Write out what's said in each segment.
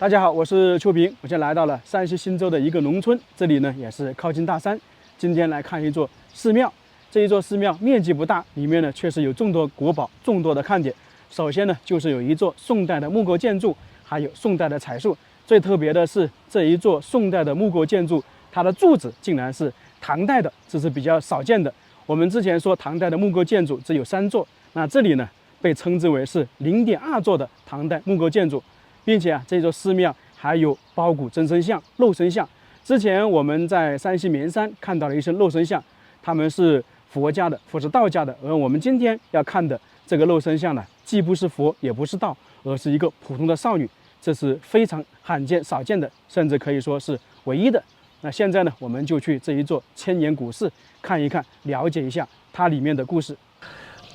大家好，我是邱平，我现在来到了山西忻州的一个农村，这里呢也是靠近大山。今天来看一座寺庙，这一座寺庙面积不大，里面呢确实有众多国宝、众多的看点。首先呢就是有一座宋代的木构建筑，还有宋代的彩树。最特别的是这一座宋代的木构建筑，它的柱子竟然是唐代的，这是比较少见的。我们之前说唐代的木构建筑只有3座，那这里呢被称之为是0.2座的唐代木构建筑。并且这座寺庙还有包谷真身像、肉身像。之前我们在山西绵山看到了一些肉身像，他们是佛家的或是道家的，而我们今天要看的这个肉身像呢，既不是佛也不是道，而是一个普通的少女，这是非常罕见少见的，甚至可以说是唯一的。那现在呢，我们就去这一座千年古寺看一看，了解一下它里面的故事。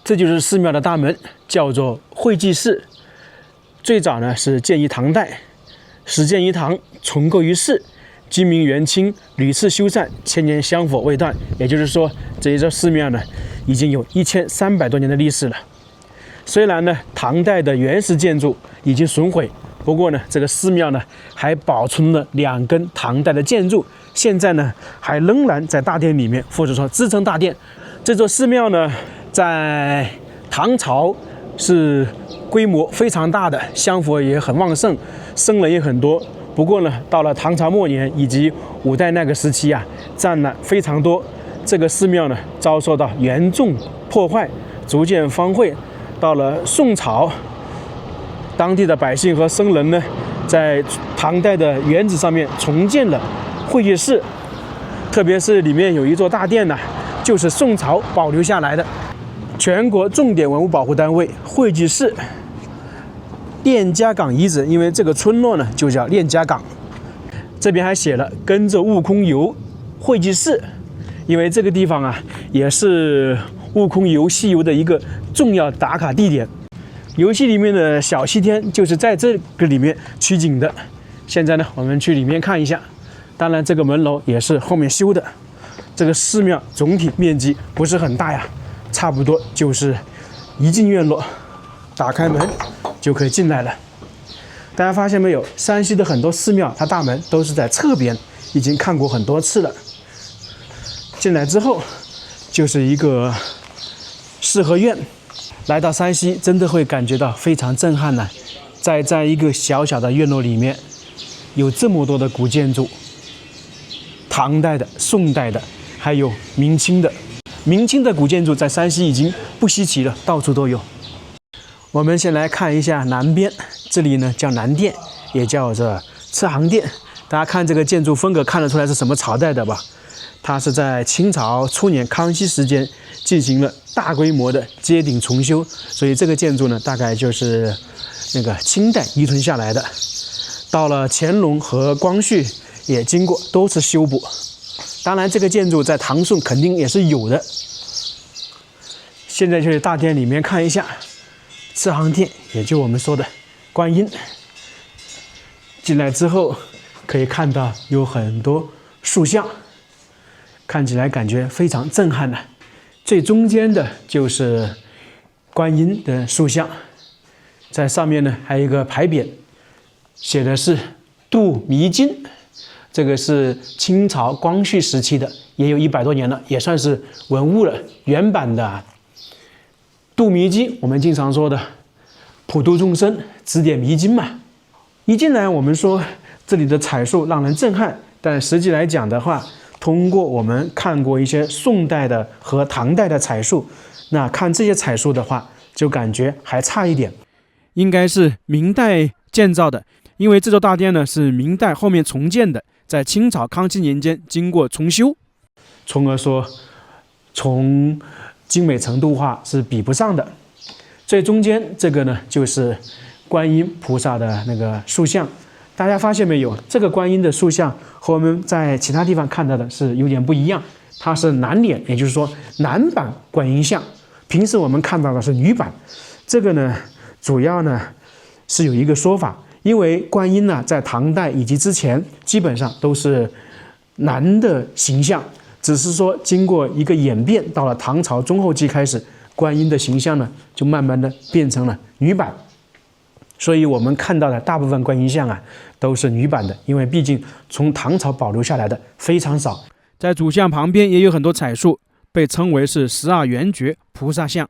这就是寺庙的大门，叫做会济寺。最早呢是建于唐代，始建于唐，重构于世，今明元清屡次修缮，千年香火未断。也就是说，这一座寺庙呢已经有1300多年的历史了。虽然呢唐代的原始建筑已经损毁，不过呢这个寺庙呢还保存了2根唐代的建筑，现在呢还仍然在大殿里面，或者说支撑大殿。这座寺庙呢在唐朝是规模非常大的，香火也很旺盛，僧人也很多。不过呢，到了唐朝末年以及5代那个时期啊，占了非常多。这个寺庙呢，遭受到严重破坏，逐渐荒废。到了宋朝，当地的百姓和僧人呢，在唐代的原址上面重建了会济寺，特别是里面有一座大殿呢，就是宋朝保留下来的。全国重点文物保护单位会济寺练家岗遗址，因为这个村落呢就叫练家岗。这边还写了跟着悟空游会济寺，因为这个地方啊也是悟空游西游的一个重要打卡地点。游戏里面的小西天就是在这个里面取景的。现在呢我们去里面看一下，当然这个门楼也是后面修的。这个寺庙总体面积不是很大呀，差不多就是一进院落，打开门就可以进来了。大家发现没有，山西的很多寺庙它大门都是在侧边，已经看过很多次了。进来之后就是一个四合院。来到山西真的会感觉到非常震撼呢，在一个小小的院落里面有这么多的古建筑，唐代的、宋代的，还有明清的。明清的古建筑在山西已经不稀奇了，到处都有。我们先来看一下南边，这里呢叫南殿，也叫做慈航殿。大家看这个建筑风格，看得出来是什么朝代的吧？它是在清朝初年康熙时间进行了大规模的接顶重修，所以这个建筑呢大概就是那个清代遗存下来的。到了乾隆和光绪也经过多次修补。当然这个建筑在唐宋肯定也是有的。现在去大殿里面看一下，慈航殿也就我们说的观音。进来之后可以看到有很多塑像，看起来感觉非常震撼的。最中间的就是观音的塑像，在上面呢还有一个牌匾，写的是度弥经。这个是清朝光绪时期的，也有100多年了，也算是文物了。原版的度弥经，我们经常说的普度众生、指点迷津嘛。一进来我们说这里的彩树让人震撼，但实际来讲的话，通过我们看过一些宋代的和唐代的彩树，那看这些彩树的话，就感觉还差一点，应该是明代建造的。因为这座大殿呢是明代后面重建的，在清朝康熙年间经过重修，从而说从精美程度化是比不上的。最中间这个呢就是观音菩萨的那个塑像，大家发现没有，这个观音的塑像和我们在其他地方看到的是有点不一样，它是男脸，也就是说男版观音像。平时我们看到的是女版，这个呢主要呢是有一个说法，因为观音呢在唐代以及之前基本上都是男的形象，只是说经过一个演变，到了唐朝中后期开始，观音的形象呢就慢慢的变成了女版。所以我们看到的大部分观音像啊，都是女版的，因为毕竟从唐朝保留下来的非常少。在主像旁边也有很多彩树，被称为是12圆觉菩萨像。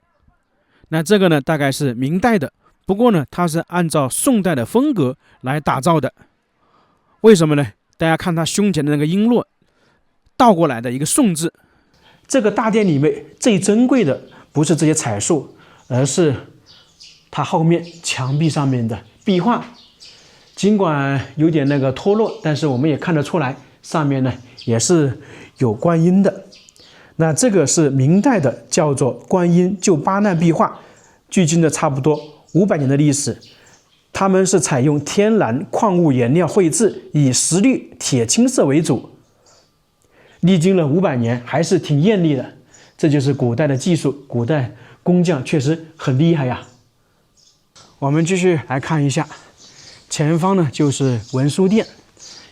那这个呢，大概是明代的，不过呢，它是按照宋代的风格来打造的。为什么呢？大家看它胸前的那个璎珞，倒过来的一个宋字。这个大殿里面最珍贵的不是这些彩树，而是它后面墙壁上面的壁画。尽管有点那个脱落，但是我们也看得出来，上面呢也是有观音的。那这个是明代的，叫做观音救八难壁画，距今的差不多500年的历史。他们是采用天然矿物颜料绘制，以石绿、铁青色为主，历经了500年，还是挺艳丽的。这就是古代的技术，古代工匠确实很厉害呀。我们继续来看一下，前方呢就是文殊殿，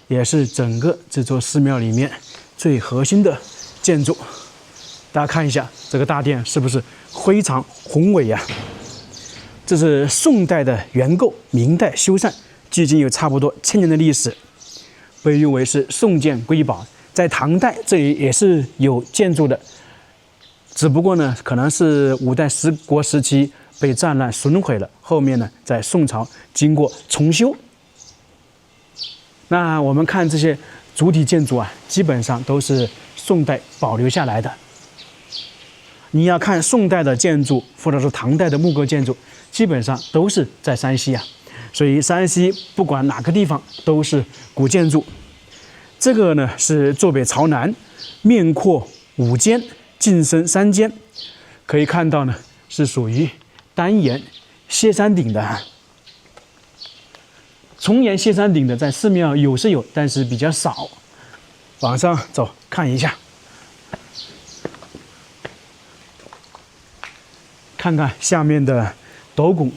也是整个这座寺庙里面最核心的建筑。大家看一下这个大殿是不是非常宏伟呀？这是宋代的原构，明代修缮，距今有差不多1000年的历史，被誉为是宋建瑰宝。在唐代这里也是有建筑的，只不过呢，可能是5代十国时期被战乱损毁了，后面呢，在宋朝经过重修。那我们看这些主体建筑啊，基本上都是宋代保留下来的。你要看宋代的建筑，或者是唐代的木构建筑，基本上都是在山西啊。所以山西不管哪个地方都是古建筑。这个呢是坐北朝南，面阔5间，进深3间，可以看到呢是属于单檐歇山顶的。重檐歇山顶的在寺庙有是有，但是比较少。往上走看一下，看看下面的斗拱。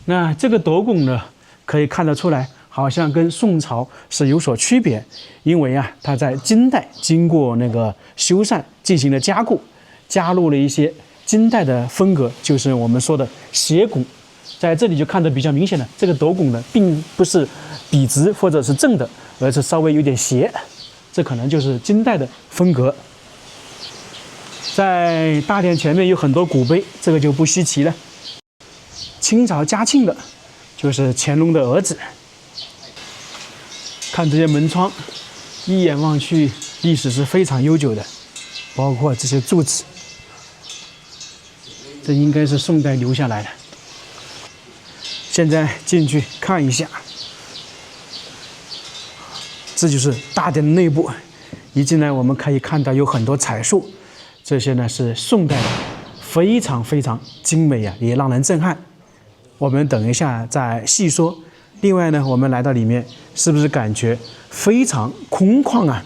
那这个斗拱呢，可以看得出来，好像跟宋朝是有所区别，因为啊，它在金代经过那个修缮进行了加固，加入了一些金代的风格，就是我们说的斜拱。在这里就看得比较明显了，这个斗拱呢，并不是笔直或者是正的，而是稍微有点斜，这可能就是金代的风格。在大殿前面有很多古碑，这个就不稀奇了。清朝嘉庆的，就是乾隆的儿子。看这些门窗，一眼望去，历史是非常悠久的，包括这些柱子，这应该是宋代留下来的。现在进去看一下，这就是大殿的内部。一进来，我们可以看到有很多彩树，这些呢是宋代的，非常非常精美啊，也让人震撼。我们等一下再细说。另外呢，我们来到里面，是不是感觉非常空旷啊？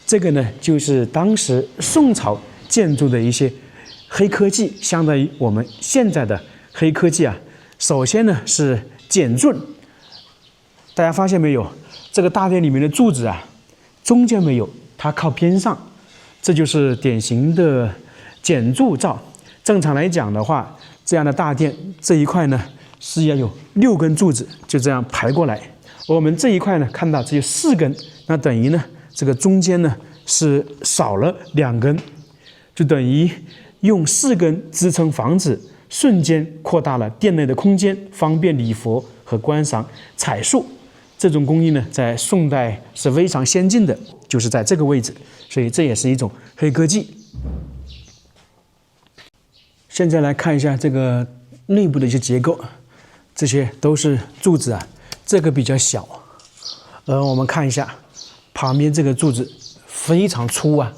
这个呢，就是当时宋朝建筑的一些黑科技，相当于我们现在的黑科技啊。首先呢是减重，大家发现没有？这个大殿里面的柱子啊，中间没有，它靠边上，这就是典型的减柱造。正常来讲的话，这样的大殿这一块呢是要有6根柱子，就这样排过来。我们这一块呢看到只有4根，那等于呢这个中间呢是少了2根，就等于用4根支撑房子，瞬间扩大了殿内的空间，方便礼佛和观赏彩树。这种工艺呢，在宋代是非常先进的，就是在这个位置，所以这也是一种黑科技。现在来看一下这个内部的一些结构，这些都是柱子啊，这个比较小，我们看一下旁边这个柱子非常粗啊，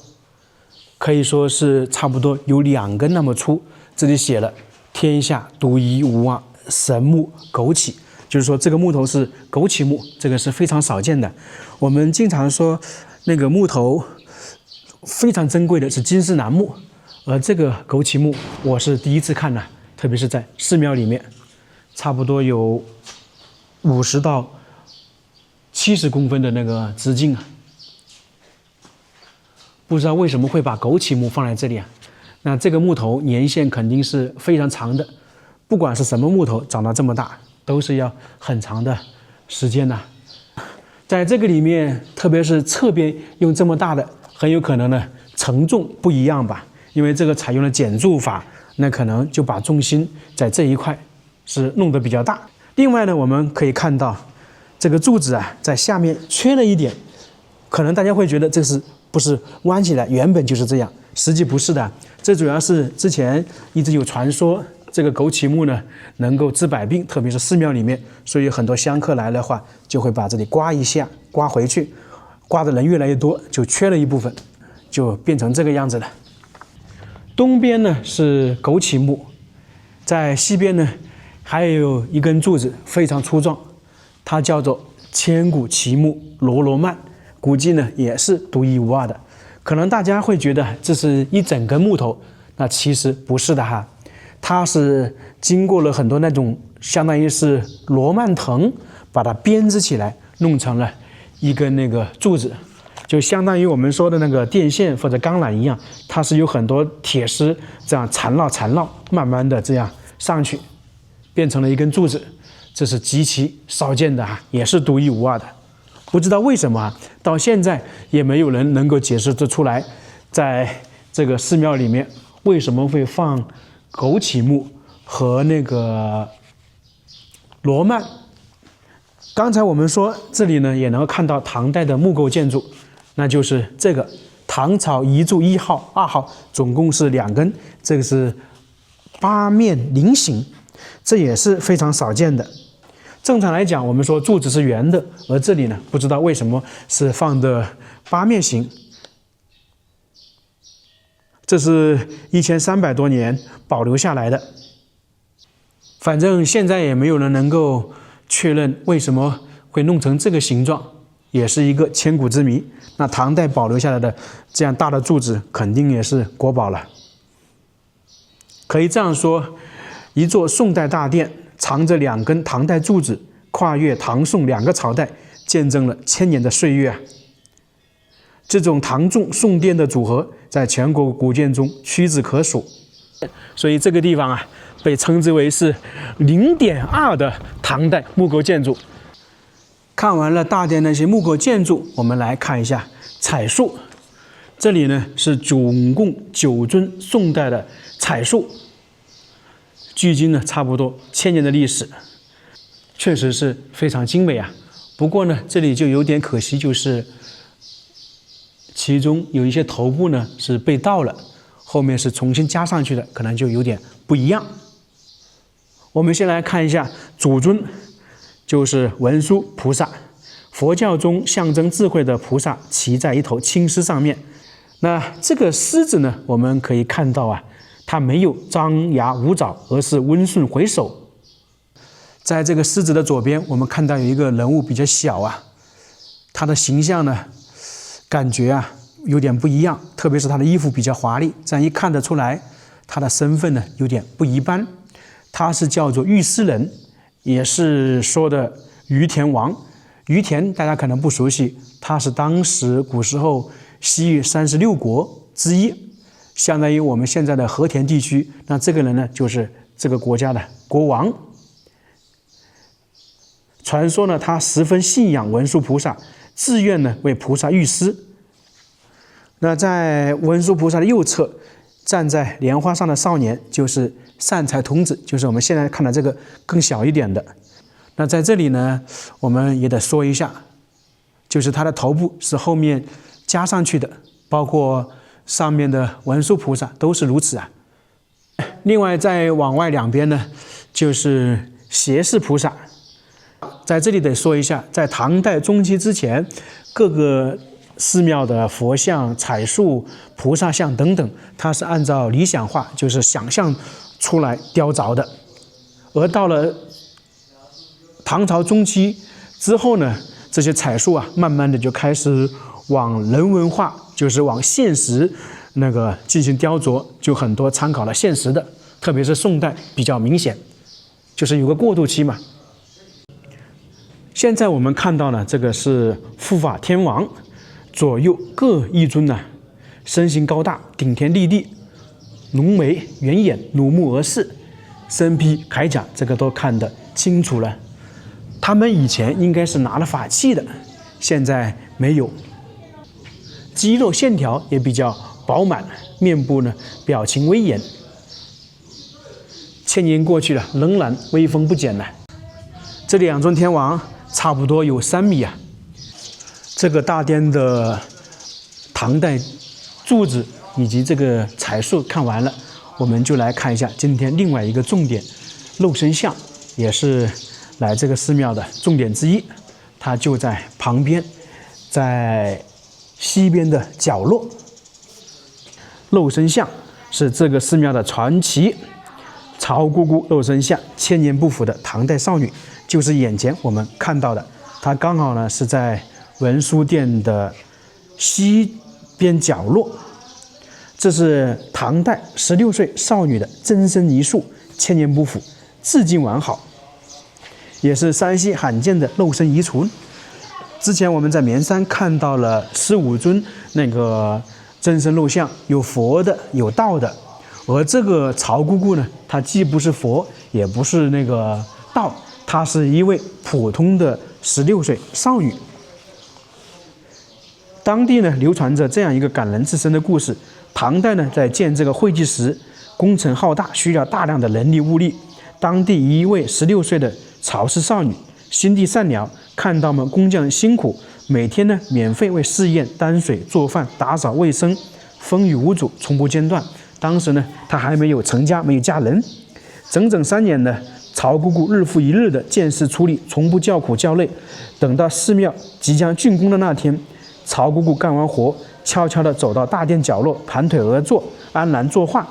可以说是差不多有2根那么粗。这里写了“天下独一无二神木枸杞”，就是说这个木头是枸杞木，这个是非常少见的。我们经常说那个木头非常珍贵的是金丝楠木，而这个枸杞木我是第一次看呢，特别是在寺庙里面，差不多有50到70公分的那个直径啊。不知道为什么会把枸杞木放在这里啊？那这个木头年限肯定是非常长的，不管是什么木头长到这么大，都是要很长的时间的。在这个里面，特别是侧边用这么大的，很有可能呢承重不一样吧，因为这个采用了减重法，那可能就把重心在这一块是弄得比较大。另外呢，我们可以看到这个柱子啊，在下面缺了一点，可能大家会觉得这是不是弯起来，原本就是这样，实际不是的。这主要是之前一直有传说，这个枸杞木呢能够治百病，特别是寺庙里面，所以很多香客来的话，就会把这里刮一下，刮回去，刮的人越来越多，就缺了一部分，就变成这个样子了。东边呢是枸杞木，在西边呢还有一根柱子非常粗壮，它叫做千古奇木罗罗曼，估计呢也是独一无二的。可能大家会觉得这是一整根木头，那其实不是的哈，它是经过了很多那种相当于是罗曼藤，把它编织起来，弄成了一根那个柱子，就相当于我们说的那个电线或者钢缆一样，它是有很多铁丝这样缠绕，慢慢的这样上去，变成了一根柱子，这是极其少见的哈，也是独一无二的。不知道为什么到现在也没有人能够解释得出来，在这个寺庙里面为什么会放枸杞木和那个罗曼。刚才我们说这里呢也能够看到唐代的木构建筑，那就是这个唐朝遗柱1号、2号，总共是2根，这个是八面菱形，这也是非常少见的。正常来讲，我们说柱子是圆的，而这里呢，不知道为什么是放的八面形。这是1300多年保留下来的，反正现在也没有人能够确认为什么会弄成这个形状，也是一个千古之谜。那唐代保留下来的这样大的柱子，肯定也是国宝了。可以这样说，一座宋代大殿藏着2根唐代柱子，跨越唐宋2个朝代，见证了1000年的岁月啊！这种唐宋宋殿的组合，在全国古建中屈指可数，所以这个地方啊，被称之为是0.2的唐代木构建筑。看完了大殿那些木构建筑，我们来看一下彩树。这里呢是总共9尊宋代的彩树。距今呢差不多1000年的历史，确实是非常精美啊。不过呢，这里就有点可惜，就是其中有一些头部呢是被盗了，后面是重新加上去的，可能就有点不一样。我们先来看一下主尊，就是文殊菩萨，佛教中象征智慧的菩萨骑在一头青狮上面。那这个狮子呢，我们可以看到啊，它没有张牙舞爪，而是温顺回首。在这个狮子的左边，我们看到有一个人物比较小啊，他的形象呢，感觉啊有点不一样，特别是他的衣服比较华丽，这样一看得出来，他的身份呢有点不一般。他是叫做尉斯人，也是说的于田王。于田大家可能不熟悉，他是当时古时候西域36国之一，相当于我们现在的和田地区。那这个人呢，就是这个国家的国王。传说呢，他十分信仰文殊菩萨，自愿呢为菩萨御师。那在文殊菩萨的右侧，站在莲花上的少年，就是善财童子，就是我们现在看的这个更小一点的。那在这里呢，我们也得说一下，就是他的头部是后面加上去的，包括上面的文殊菩萨都是如此啊。另外再往外2边呢，就是胁侍菩萨。在这里得说一下，在唐代中期之前，各个寺庙的佛像、彩树、菩萨像等等，它是按照理想化，就是想象出来雕凿的。而到了唐朝中期之后呢，这些彩树啊，慢慢的就开始往人文化，就是往现实那个进行雕琢，就很多参考了现实的，特别是宋代比较明显，就是有个过渡期嘛。现在我们看到呢，这个是护法天王，左右各一尊呢，身形高大，顶天立地，浓眉圆眼，怒目而视，身披铠甲，这个都看得清楚了。他们以前应该是拿了法器的，现在没有。肌肉线条也比较饱满，面部呢表情威严。1000年过去了，仍然威风不减呢。这两尊天王差不多有3米啊。这个大殿的唐代柱子以及这个彩塑看完了，我们就来看一下今天另外一个重点——肉身像，也是来这个寺庙的重点之一。它就在旁边，在西边的角落。肉身像是这个寺庙的传奇。曹姑姑肉身像，1000年不腐的唐代少女，就是眼前我们看到的。它刚好呢是在文殊殿的西边角落。这是唐代16岁少女的真身遗塑，1000年不腐，至今完好，也是山西罕见的肉身遗存。之前我们在绵山看到了15尊那个真身肉像，有佛的，有道的。而这个曹姑姑呢，她既不是佛，也不是那个道，她是一位普通的16岁少女。当地呢流传着这样一个感人至深的故事：唐代呢在建这个会稽时，工程浩大，需要大量的人力物力。当地一位16岁的曹氏少女，心地善良，看到们工匠辛苦，每天呢免费为试验担水、做饭、打扫卫生，风雨无阻，从不间断。当时呢，她还没有成家，没有嫁人。整整3年呢，曹姑姑日复一日的见事出力，从不叫苦叫累。等到寺庙即将竣工的那天，曹姑姑干完活，悄悄地走到大殿角落，盘腿而坐，安然作画，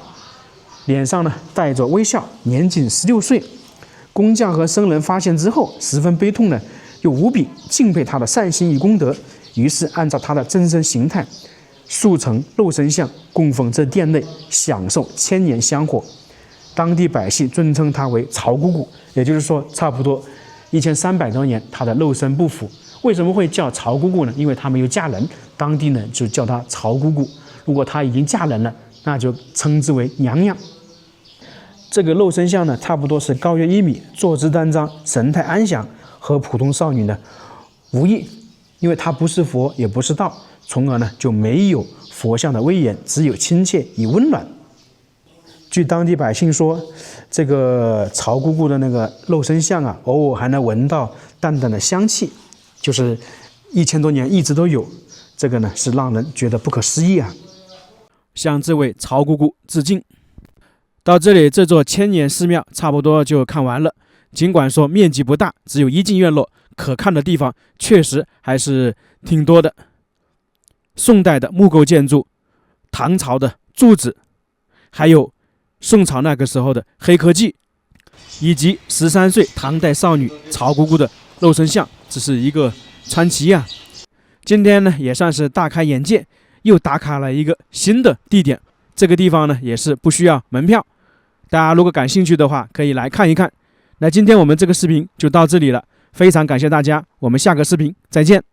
脸上呢带着微笑，年仅16岁。工匠和僧人发现之后，十分悲痛呢，又无比敬佩她的善心与功德，于是按照她的真身形态塑成肉身像，供奉这殿内，享受1000年香火。当地百姓尊称她为曹姑姑，也就是说，差不多1300多年，她的肉身不腐。为什么会叫曹姑姑呢？因为她没有嫁人，当地呢就叫她曹姑姑。如果她已经嫁人了，那就称之为娘娘。这个肉身像呢，差不多是高约1米，坐姿端庄，神态安详，和普通少女呢无异。因为她不是佛，也不是道，从而呢就没有佛像的威严，只有亲切与温暖。据当地百姓说，这个曹姑姑的那个肉身像啊，偶尔还能闻到淡淡的香气，就是1000多年一直都有。这个呢是让人觉得不可思议啊！向这位曹姑姑致敬。到这里，这座1000年寺庙差不多就看完了。尽管说面积不大，只有1进院落，可看的地方确实还是挺多的。宋代的木构建筑，唐朝的柱子，还有宋朝那个时候的黑科技，以及13岁唐代少女曹姑姑的肉身像，这是一个传奇啊！今天呢也算是大开眼界，又打卡了一个新的地点。这个地方呢也是不需要门票，大家如果感兴趣的话，可以来看一看。那今天我们这个视频就到这里了，非常感谢大家，我们下个视频再见。